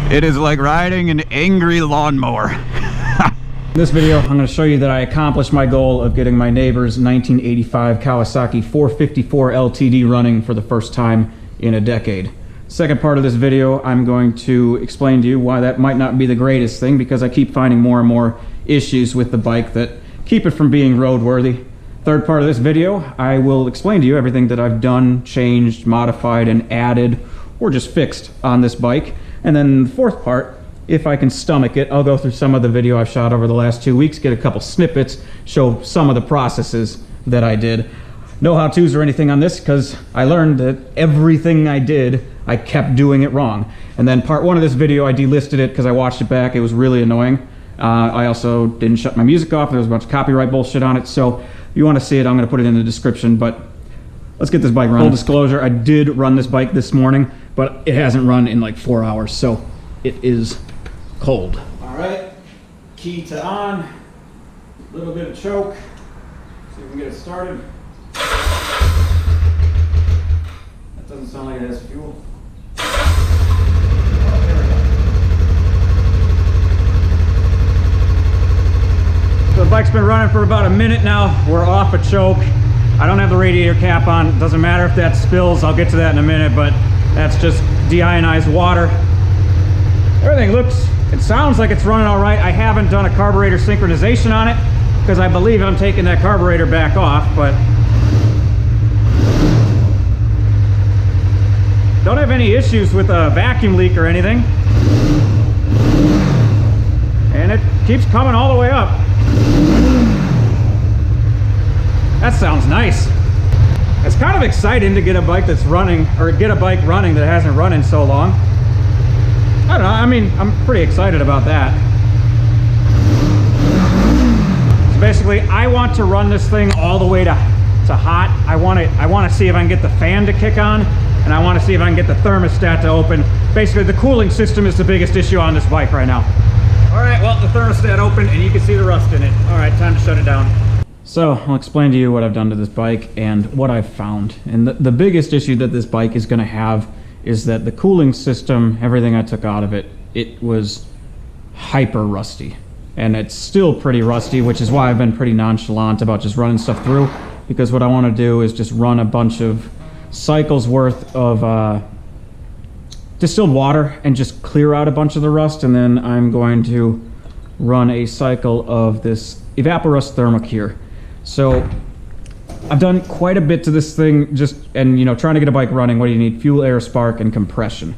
It is like riding an angry lawnmower. In this video, I'm going to show you that I accomplished my goal of getting my neighbor's 1985 Kawasaki 454 LTD running for the first time in a decade. Second part of this video, I'm going to explain to you why that might not be the greatest thing, because I keep finding more and more issues with the bike that keep it from being roadworthy. Third part of this video, I will explain to you everything that I've done, changed, modified, and added, or just fixed on this bike. And then the fourth part, if I can stomach it, I'll go through some of the video I've shot over the last 2 weeks, get a couple snippets, show some of the processes that I did. No how-tos or anything on this, because I learned that everything I did, I kept doing it wrong. And then part one of this video, I delisted it because I watched it back. It was really annoying. I also didn't shut my music off. There was a bunch of copyright bullshit on it. So if you want to see it, I'm going to put it in the description. But let's get this bike running. Full disclosure, I did run this bike this morning, but it hasn't run in like 4 hours. So it is cold. All right, key to on, a little bit of choke. See if we can get it started. That doesn't sound like it has fuel. Oh, there we go. So the bike's been running for about a minute now. We're off a choke. I don't have the radiator cap on. It doesn't matter if that spills. I'll get to that in a minute, but that's just deionized water. Everything looks, it sounds like it's running all right. I haven't done a carburetor synchronization on it because I believe I'm taking that carburetor back off, but don't have any issues with a vacuum leak or anything. And it keeps coming all the way up. That sounds nice. It's kind of exciting to get a bike that's running, or get a bike running that hasn't run in so long. I don't know, I mean, I'm pretty excited about that. So basically, I want to run this thing all the way to hot. I want to see if I can get the fan to kick on, and I want to see if I can get the thermostat to open. Basically, the cooling system is the biggest issue on this bike right now. All right, well, the thermostat opened, and you can see the rust in it. All right, time to shut it down. So I'll explain to you what I've done to this bike and what I've found. And the biggest issue that this bike is going to have is that the cooling system, everything I took out of it, it was hyper rusty. And it's still pretty rusty, which is why I've been pretty nonchalant about just running stuff through, because what I want to do is just run a bunch of cycles worth of distilled water and just clear out a bunch of the rust, and then I'm going to run a cycle of this Evapo-Rust Thermocure. So I've done quite a bit to this thing, and you know, trying to get a bike running, what do you need? Fuel, air, spark, and compression.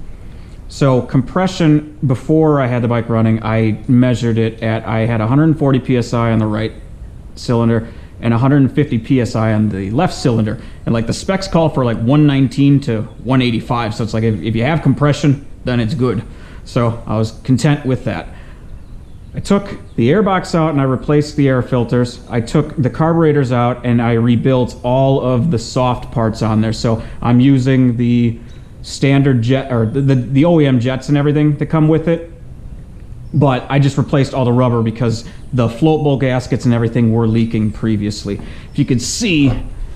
So compression, before I had the bike running, I measured it at, I had 140 psi on the right cylinder and 150 psi on the left cylinder, and like the specs call for like 119 to 185, so it's like if you have compression, then it's good. So I was content with that. I took the air box out and I replaced the air filters. I took the carburetors out and I rebuilt all of the soft parts on there. So I'm using the standard jet, or the OEM jets and everything that come with it. But I just replaced all the rubber because the float bowl gaskets and everything were leaking previously. If you could see,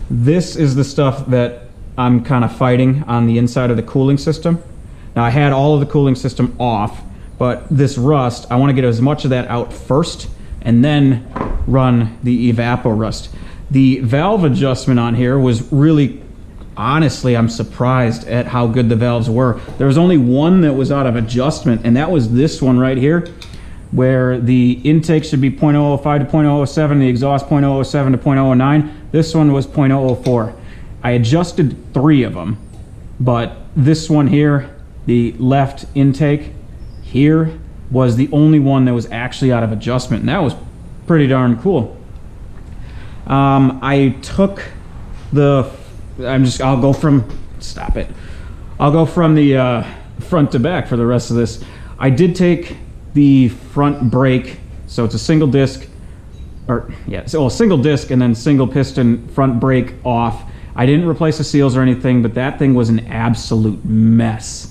this is the stuff that I'm kind of fighting on the inside of the cooling system. Now I had all of the cooling system off, but this rust, I want to get as much of that out first and then run the Evapo-Rust. The valve adjustment on here was really, honestly, I'm surprised at how good the valves were. There was only one that was out of adjustment, and that was this one right here, where the intake should be 0.005 to 0.007, the exhaust 0.007 to 0.009. This one was 0.004. I adjusted 3 of them, but this one here, the left intake, here was the only one that was actually out of adjustment, and that was pretty darn cool. I took the, I'll go from the front to back for the rest of this. I did take the front brake, so it's a single disc, so a single disc and then single piston front brake off. I didn't replace the seals or anything, but that thing was an absolute mess.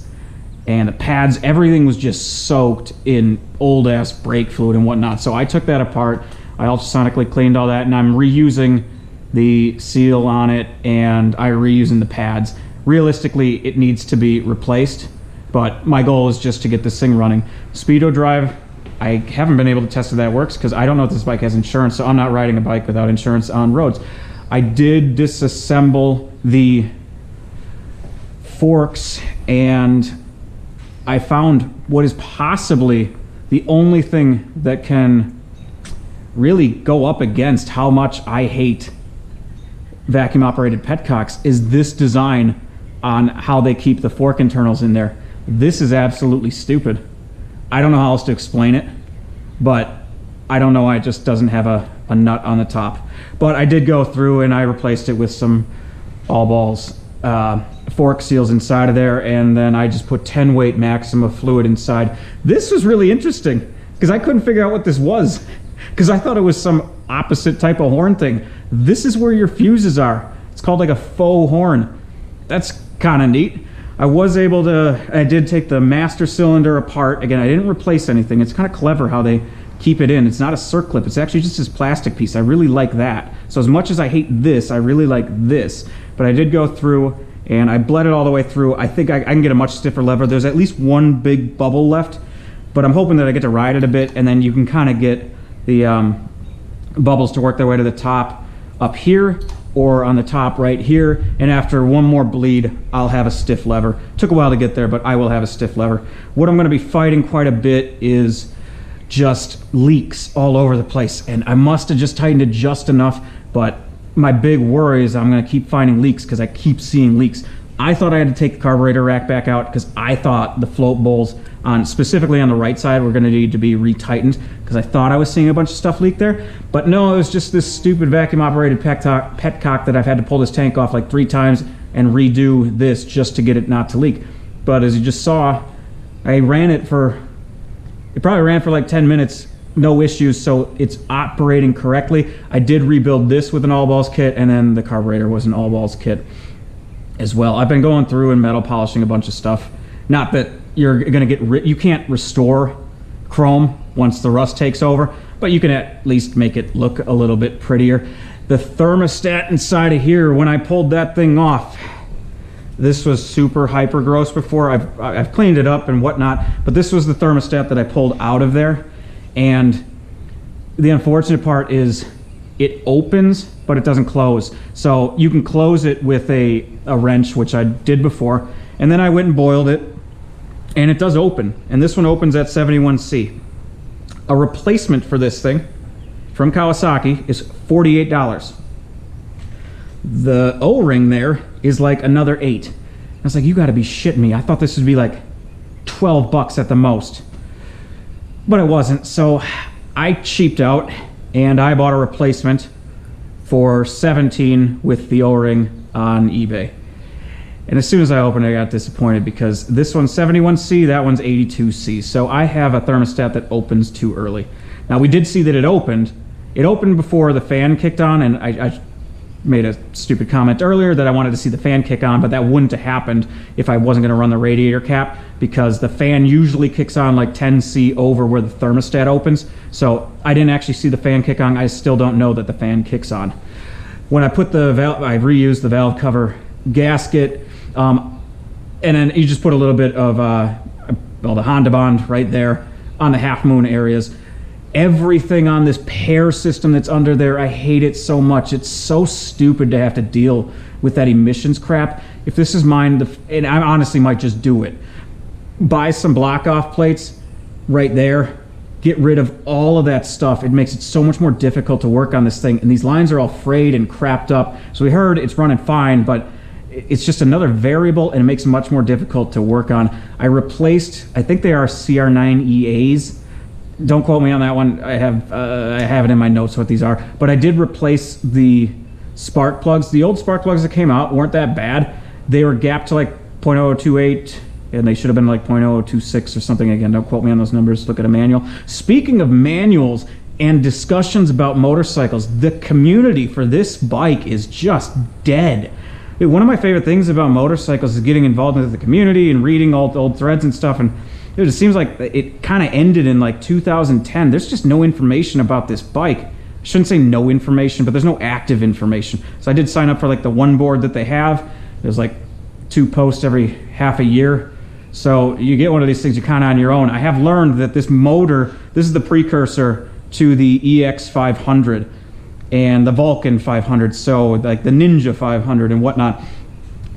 And the pads, everything was just soaked in old ass brake fluid and whatnot. So I took that apart. I ultrasonically cleaned all that, and I'm reusing the seal on it, and I'm reusing the pads. Realistically, it needs to be replaced. but my goal is just to get this thing running. Speedo drive, I haven't been able to test if that works because I don't know if this bike has insurance, so I'm not riding a bike without insurance on roads. I did disassemble the forks, and I found what is possibly the only thing that can really go up against how much I hate vacuum operated Petcocks is this design on how they keep the fork internals in there. This is absolutely stupid. I don't know how else to explain it, but I don't know why it just doesn't have a nut on the top. But I did go through and I replaced it with some all balls fork seals inside of there, and then I just put 10 weight Maxima fluid inside. This was really interesting because I couldn't figure out what this was because I thought it was some opposite type of horn thing. This is where your fuses are. It's called like a faux horn. That's kind of neat. I was able to, I did take the master cylinder apart. Again, I didn't replace anything. It's kind of clever how they keep it in. It's not a circlip. It's actually just this plastic piece. I really like that. So as much as I hate this, I really like this. But I did go through and I bled it all the way through. I think I can get a much stiffer lever. There's at least one big bubble left, but I'm hoping that I get to ride it a bit, and then you can kind of get the bubbles to work their way to the top up here or on the top right here, and after one more bleed, I'll have a stiff lever. Took a while to get there, but I will have a stiff lever. What I'm gonna be fighting quite a bit is just leaks all over the place, and I must have just tightened it just enough, but my big worry is I'm gonna keep finding leaks because I keep seeing leaks. I thought I had to take the carburetor rack back out because I thought the float bowls on, specifically on the right side, were gonna need to be retightened because I thought I was seeing a bunch of stuff leak there. But no, it was just this stupid vacuum operated Petcock that I've had to pull this tank off like 3 times and redo this just to get it not to leak. But as you just saw, I ran it for, it probably ran for like 10 minutes, no issues, so it's operating correctly. I did rebuild this with an all balls kit, and then the carburetor was an all balls kit as well. I've been going through and metal polishing a bunch of stuff. Not that you're gonna get you can't restore chrome once the rust takes over, but you can at least make it look a little bit prettier. The thermostat inside of here, when I pulled that thing off, this was super hyper gross before. I've cleaned it up and whatnot, but this was the thermostat that I pulled out of there. And the unfortunate part is it opens, but it doesn't close. So you can close it with a wrench, which I did before, and then I went and boiled it, and it does open. And this one opens at 71C. A replacement for this thing from Kawasaki is $48. The O-ring there is like another $8. I was like, you gotta be shitting me. I thought this would be like 12 bucks at the most. But it wasn't, so I cheaped out and I bought a replacement for $17 with the O-ring on eBay. And as soon as I opened it, I got disappointed because this one's 71C, that one's 82C. So I have a thermostat that opens too early. Now we did see that it opened. It opened before the fan kicked on, and I made a stupid comment earlier that I wanted to see the fan kick on, but that wouldn't have happened if I wasn't gonna run the radiator cap, because the fan usually kicks on like 10C over where the thermostat opens. So I didn't actually see the fan kick on. I still don't know that the fan kicks on. When I put the valve, I reused the valve cover gasket, and then you just put a little bit of well, the Honda Bond right there on the half moon areas. Everything on this pair system that's under there, I hate it so much. It's so stupid to have to deal with that emissions crap. If this is mine, and I honestly might just do it, buy some block off plates right there, get rid of all of that stuff. It makes it so much more difficult to work on this thing, and these lines are all frayed and crapped up. So we heard it's running fine, but it's just another variable, and it makes it much more difficult to work on. I replaced, I think they are CR9EAs. Don't quote me on that one. I have it in my notes what these are. But I did replace the spark plugs. The old spark plugs that came out weren't that bad. They were gapped to like 0.0028, and they should have been like 0.0026 or something. Again, don't quote me on those numbers. Look at a manual. Speaking of manuals and discussions about motorcycles, the community for this bike is just dead. One of my favorite things about motorcycles is getting involved in the community and reading old threads and stuff. And it seems like it kind of ended in like 2010. There's just no information about this bike. I shouldn't say no information, but there's no active information. So I did sign up for like the one board that they have. There's like 2 posts every half a year. So you get one of these things, you're kind of on your own. I have learned that this motor, this is the precursor to the EX500 and the Vulcan 500, so like the Ninja 500 and whatnot.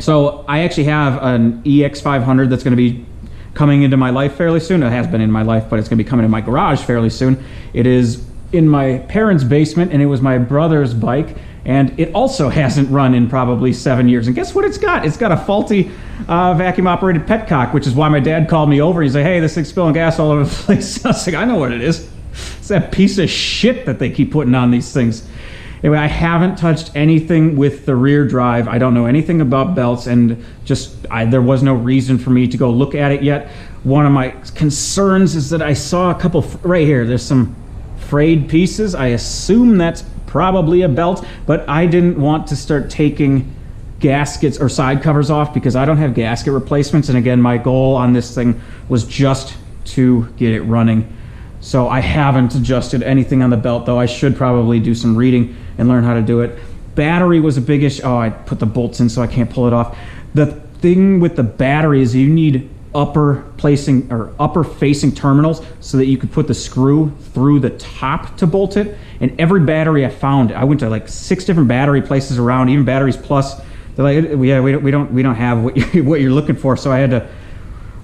So I actually have an EX500 that's going to be coming into my life fairly soon. It has been in my life, but it's going to be coming in my garage fairly soon. It is in my parents' basement, and it was my brother's bike, and it also hasn't run in probably 7 years. And guess what it's got? It's got a faulty vacuum-operated Petcock, which is why my dad called me over. He's like, hey, this thing's spilling gas all over the place. I was like, I know what it is. It's that piece of shit that they keep putting on these things. Anyway, I haven't touched anything with the rear drive. I don't know anything about belts, and just there was no reason for me to go look at it yet. One of my concerns is that I saw a couple right here. There's some frayed pieces. I assume that's probably a belt, but I didn't want to start taking gaskets or side covers off because I don't have gasket replacements. And again, my goal on this thing was just to get it running. So I haven't adjusted anything on the belt, though I should probably do some reading and learn how to do it. Battery was a big issue. Oh, I put the bolts in so I can't pull it off. The thing with the battery is you need upper facing terminals so that you could put the screw through the top to bolt it. And every battery I found, I went to like 6 different battery places around, even Batteries Plus. They're like, yeah, we don't have what you're looking for. So I had to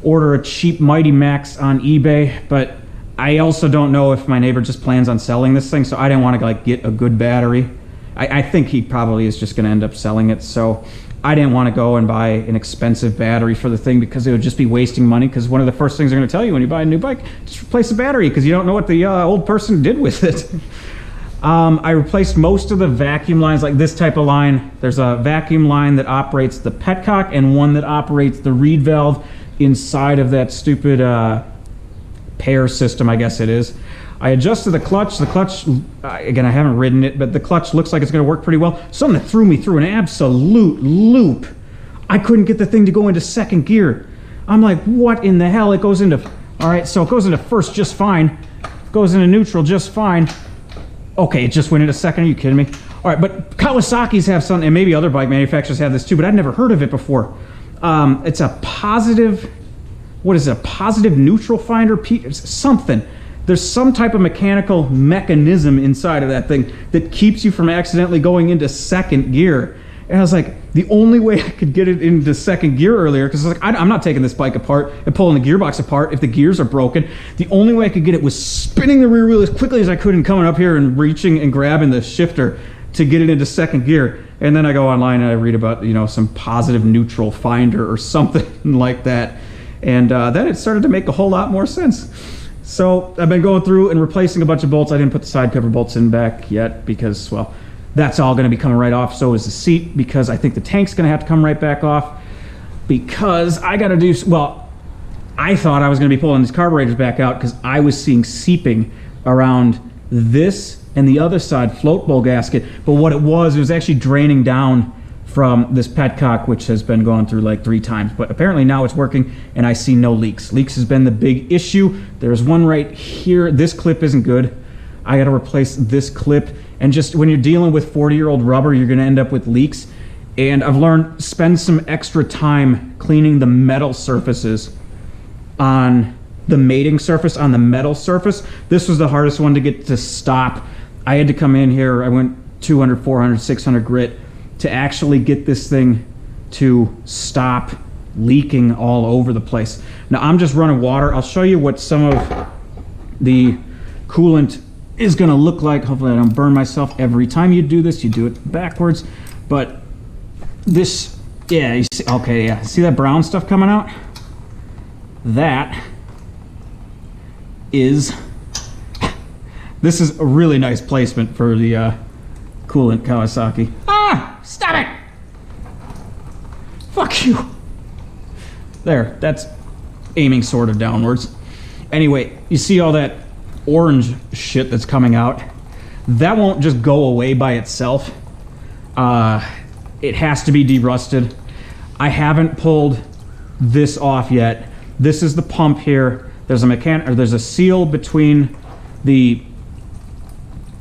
order a cheap Mighty Max on eBay, but I also don't know if my neighbor just plans on selling this thing, so I didn't want to like get a good battery. I think he probably is just going to end up selling it, so I didn't want to go and buy an expensive battery for the thing because it would just be wasting money. Because one of the first things they're going to tell you when you buy a new bike, just replace the battery because you don't know what the old person did with it. I replaced most of the vacuum lines, like this type of line. There's a vacuum line that operates the Petcock and one that operates the reed valve inside of that stupid pair system, I guess it is. I adjusted the clutch. The clutch, again, I haven't ridden it, but the clutch looks like it's going to work pretty well. Something that threw me through an absolute loop. I couldn't get the thing to go into second gear. I'm like, what in the hell? It goes into, all right, so it goes into first just fine. Goes into neutral just fine. Okay, it just went into second. Are you kidding me? All right, but Kawasaki's have something, and maybe other bike manufacturers have this too, but I'd never heard of it before. It's a positive, what is it, a positive neutral finder? Something. There's some type of mechanical mechanism inside of that thing that keeps you from accidentally going into second gear. And I was like, the only way I could get it into second gear earlier, because I was like, I'm not taking this bike apart and pulling the gearbox apart if the gears are broken. The only way I could get it was spinning the rear wheel as quickly as I could and coming up here and reaching and grabbing the shifter to get it into second gear. And then I go online and I read about, you know, some positive neutral finder or something like that. And then it started to make a whole lot more sense. So I've been going through and replacing a bunch of bolts. I didn't put the side cover bolts in back yet because, well, that's all going to be coming right off. So is the seat, because I think the tank's going to have to come right back off because I got to do, well, I thought I was going to be pulling these carburetors back out because I was seeing seeping around this and the other side float bowl gasket. But what it was actually draining down from this Petcock, which has been gone through like 3 times, but apparently now it's working and I see no leaks. Leaks has been the big issue. There's one right here. This clip isn't good. I got to replace this clip. And just when you're dealing with 40-year-old rubber, you're going to end up with leaks. And I've learned, spend some extra time cleaning the metal surfaces on the mating surface, on the metal surface. This was the hardest one to get to stop. I had to come in here. I went 200, 400, 600 grit to actually get this thing to stop leaking all over the place. Now I'm just running water. I'll show you what some of the coolant is gonna look like. Hopefully I don't burn myself. Every time you do this, you do it backwards. But this, yeah, you see, okay, yeah. See that brown stuff coming out? That is, this is a really nice placement for the coolant Kawasaki. Ah! Stop it! Fuck you! There, that's aiming sort of downwards. Anyway, you see all that orange shit that's coming out? That won't just go away by itself. It has to be derusted. I haven't pulled this off yet. This is the pump here. There's a seal between the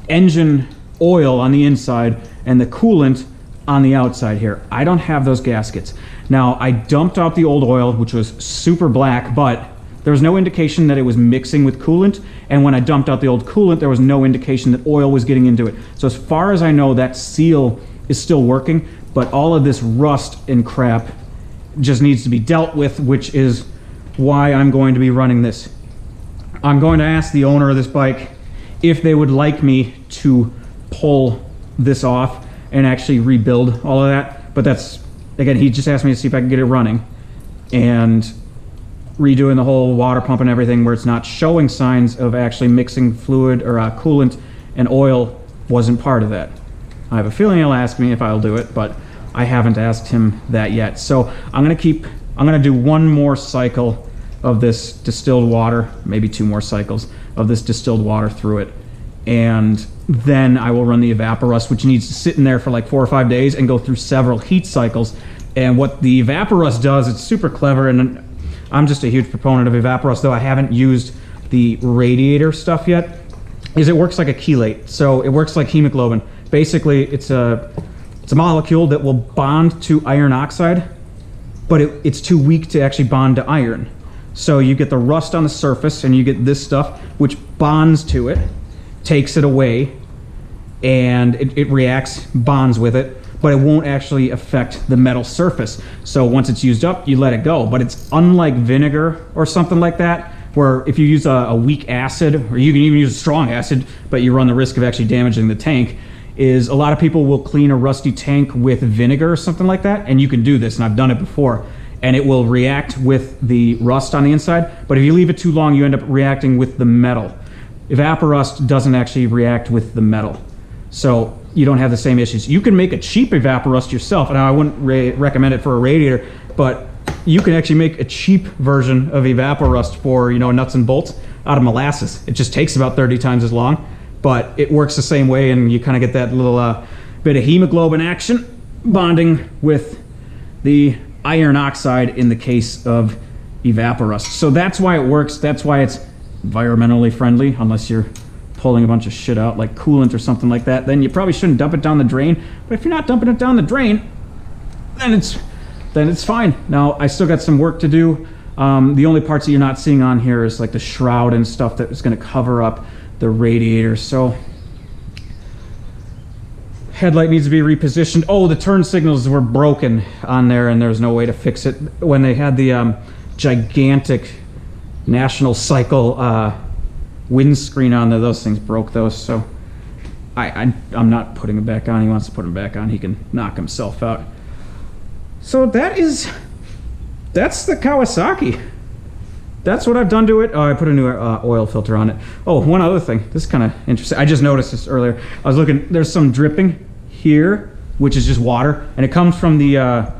engine oil on the inside and the coolant on the outside here. I don't have those gaskets. Now, I dumped out the old oil, which was super black, but there was no indication that it was mixing with coolant. And when I dumped out the old coolant, there was no indication that oil was getting into it. So as far as I know, that seal is still working, but all of this rust and crap just needs to be dealt with, which is why I'm going to be running this. I'm going to ask the owner of this bike if they would like me to pull this off and actually rebuild all of that. But that's, again, he just asked me to see if I can get it running, and redoing the whole water pump and everything where it's not showing signs of actually mixing fluid or coolant and oil wasn't part of that. I have a feeling he'll ask me if I'll do it, but I haven't asked him that yet. So I'm gonna do one more cycle of this distilled water, maybe 2 more cycles of this distilled water through it, and then I will run the Evapo-Rust, which needs to sit in there for like 4 or 5 days and go through several heat cycles. And what the Evapo-Rust does, it's super clever, and I'm just a huge proponent of Evapo-Rust, though I haven't used the radiator stuff yet, is it works like a chelate. So it works like hemoglobin. Basically, it's a molecule that will bond to iron oxide, but it's too weak to actually bond to iron. So you get the rust on the surface, and you get this stuff, which bonds to it, takes it away, and it reacts, bonds with it, but it won't actually affect the metal surface. So once it's used up, you let it go. But it's unlike vinegar or something like that, where if you use a weak acid, or you can even use a strong acid, but you run the risk of actually damaging the tank, is a lot of people will clean a rusty tank with vinegar or something like that, and you can do this, and I've done it before, and it will react with the rust on the inside, but if you leave it too long, you end up reacting with the metal. Evapo-Rust doesn't actually react with the metal, so you don't have the same issues. You can make a cheap Evapo-Rust yourself, and I wouldn't recommend it for a radiator, but you can actually make a cheap version of Evapo-Rust for, you know, nuts and bolts out of molasses. It just takes about 30 times as long, but it works the same way, and you kind of get that little bit of hemoglobin action bonding with the iron oxide in the case of Evapo-Rust. So that's why it works. That's why it's environmentally friendly, unless you're pulling a bunch of shit out like coolant or something like that. Then you probably shouldn't dump it down the drain. But if you're not dumping it down the drain, then it's fine. Now, I still got some work to do. The only parts that you're not seeing on here is like the shroud and stuff that is going to cover up the radiator. So headlight needs to be repositioned. Oh, the turn signals were broken on there, and there's no way to fix it. When they had the gigantic National Cycle windscreen on there, those things broke those. So I'm not putting it back on. He wants to put them back on. He can knock himself out. So that's the Kawasaki. That's what I've done to it. Oh, I put a new oil filter on it. Oh, one other thing. This is kind of interesting. I just noticed this earlier. I was looking. There's some dripping here, which is just water, and it comes from the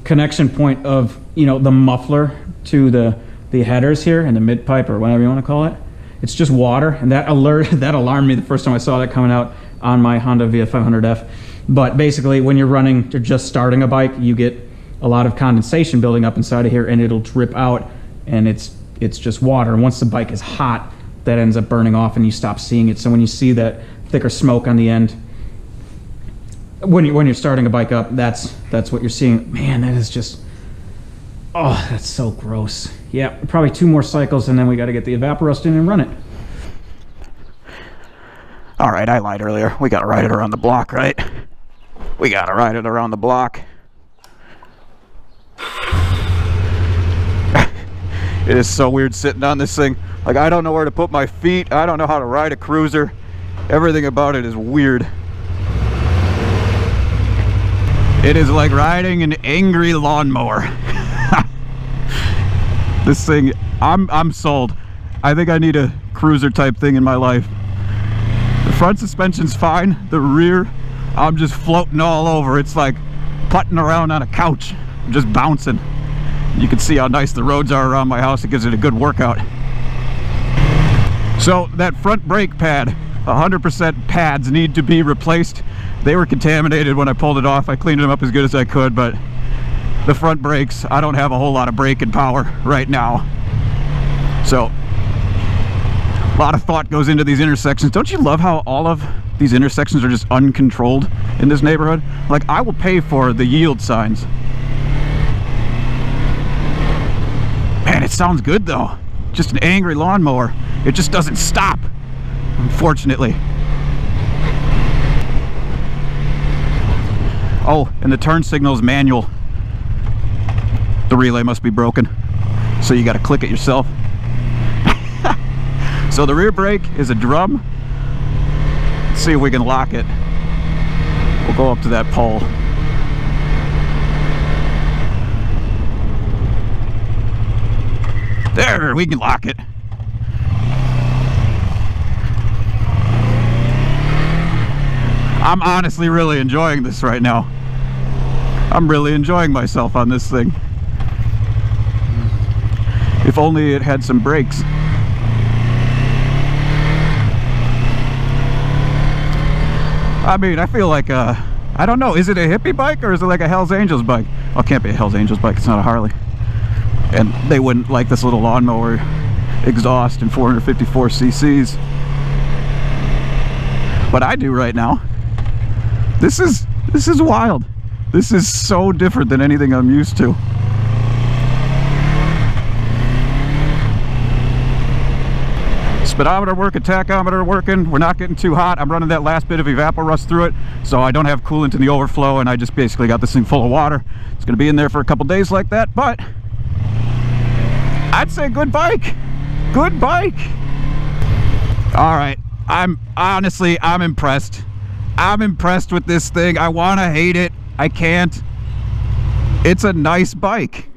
connection point of, you know, the muffler to the headers here and the mid pipe, or whatever you want to call it. It's just water, and that alarmed me the first time I saw that coming out on my Honda VF500F. But basically, when you're just starting a bike, you get a lot of condensation building up inside of here, and it'll drip out, and it's just water. And once the bike is hot, that ends up burning off, and you stop seeing it. So when you see that thicker smoke on the end, when you're starting a bike up, that's what you're seeing. Man, that is just, oh, that's so gross. Yeah, probably 2 more cycles, and then we got to get the Evapo-Rust in and run it. All right, I lied earlier. We gotta ride it around the block, right? We gotta ride it around the block. It is so weird sitting on this thing. Like, I don't know where to put my feet. I don't know how to ride a cruiser. Everything about it is weird. It is like riding an angry lawnmower. This thing, I'm sold. I think I need a cruiser type thing in my life. The front suspension's fine. The rear, I'm just floating all over. It's like putting around on a couch. I'm just bouncing. You can see how nice the roads are around my house. It gives it a good workout. So that front brake pad, 100% pads need to be replaced. They were contaminated when I pulled it off. I cleaned them up as good as I could, but the front brakes, I don't have a whole lot of braking power right now. So a lot of thought goes into these intersections. Don't you love how all of these intersections are just uncontrolled in this neighborhood? Like, I will pay for the yield signs. sounds good though. Just an angry lawnmower. It just doesn't stop, unfortunately. Oh, and the turn signal is manual. The relay must be broken, so you got to click it yourself. So the rear brake is a drum. Let's see if we can lock it. We'll go up to that pole. There, we can lock it. I'm honestly really enjoying this right now. I'm really enjoying myself on this thing. If only it had some brakes. I mean, I feel like I don't know, is it a hippie bike or is it like a Hell's Angels bike? Oh, it can't be a Hell's Angels bike, it's not a Harley. And they wouldn't like this little lawnmower exhaust and 454 cc's. But I do right now. This is wild. This is so different than anything I'm used to. Speedometer working, tachometer working. We're not getting too hot. I'm running that last bit of Evapo-Rust through it, so I don't have coolant in the overflow, and I just basically got this thing full of water. It's going to be in there for a couple days like that, but I'd say good bike. Good bike. All right. I'm impressed. I'm impressed with this thing. I want to hate it. I can't. It's a nice bike.